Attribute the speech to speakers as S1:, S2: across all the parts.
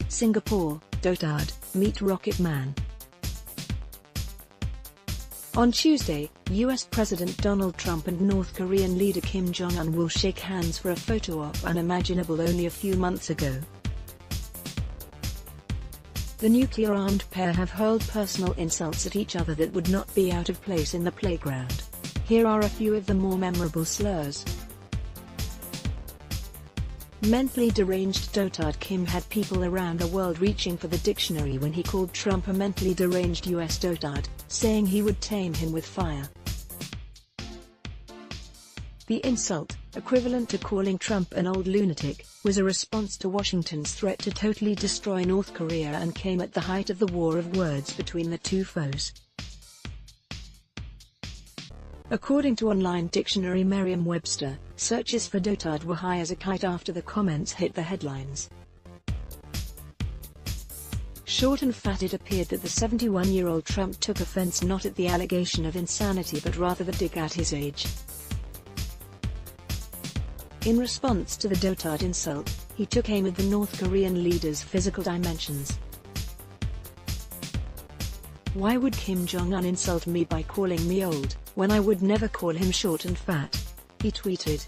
S1: Singapore, dotard, meet Rocket Man. On Tuesday, US President Donald Trump and North Korean leader Kim Jong-un will shake hands for a photo op unimaginable only a few months ago. The nuclear-armed pair have hurled personal insults at each other that would not be out of place in the playground. Here are a few of the more memorable slurs. Mentally deranged dotard Kim had people around the world reaching for the dictionary when he called Trump a mentally deranged US dotard, saying he would tame him with fire. The insult, equivalent to calling Trump an old lunatic, was a response to Washington's threat to totally destroy North Korea and came at the height of the war of words between the two foes. According to online dictionary Merriam-Webster, searches for dotard were high as a kite after the comments hit the headlines. Short and fat. It appeared that the 71-year-old Trump took offense not at the allegation of insanity but rather the dig at his age. In response to the dotard insult, he took aim at the North Korean leader's physical dimensions. "Why would Kim Jong-un insult me by calling me old, when I would never call him short and fat?" he tweeted.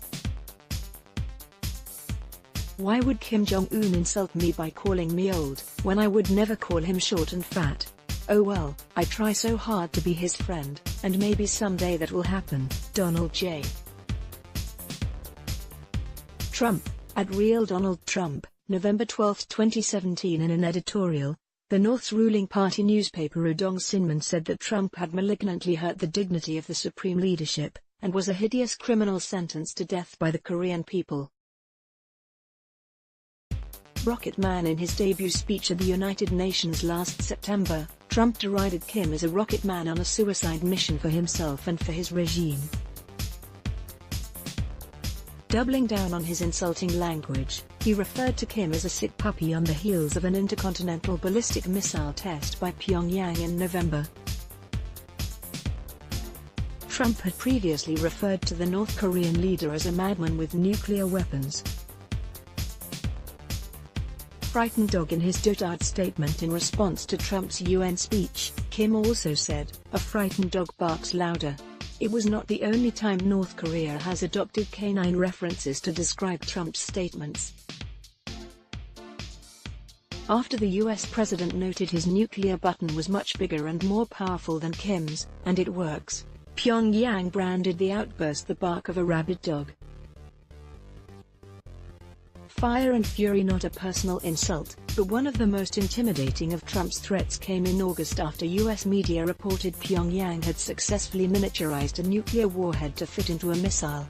S1: "Why would Kim Jong-un insult me by calling me old, when I would never call him short and fat? Oh well, I try so hard to be his friend, and maybe someday that will happen." Donald J. Trump, at Real Donald Trump, November 12, 2017. In an editorial, the North's ruling party newspaper Udong Sinmun said that Trump had malignantly hurt the dignity of the supreme leadership, and was a hideous criminal sentenced to death by the Korean people. Rocket Man. In his debut speech at the United Nations last September, Trump derided Kim as a rocket man on a suicide mission for himself and for his regime. Doubling down on his insulting language, he referred to Kim as a sick puppy on the heels of an intercontinental ballistic missile test by Pyongyang in November. Trump had previously referred to the North Korean leader as a madman with nuclear weapons. Frightened dog. In his dotard statement in response to Trump's UN speech, Kim also said, "A frightened dog barks louder." It was not the only time North Korea has adopted canine references to describe Trump's statements. After the US president noted his nuclear button was much bigger and more powerful than Kim's, and it works, Pyongyang branded the outburst the bark of a rabid dog. Fire and fury. Not a personal insult, but one of the most intimidating of Trump's threats came in August after US media reported Pyongyang had successfully miniaturized a nuclear warhead to fit into a missile.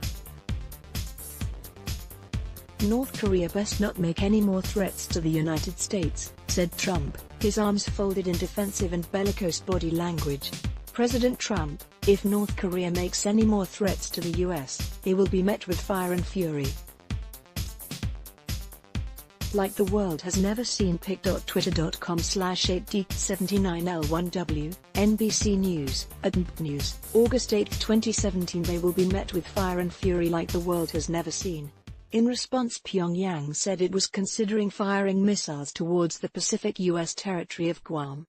S1: "North Korea best not make any more threats to the United States," said Trump, his arms folded in defensive and bellicose body language. President Trump, "If North Korea makes any more threats to the US, they will be met with fire and fury. Like the world has never seen." pic.twitter.com/8d79l1w, NBC News, at News, August 8, 2017. They will be met with fire and fury like the world has never seen. In response, Pyongyang said it was considering firing missiles towards the Pacific US territory of Guam.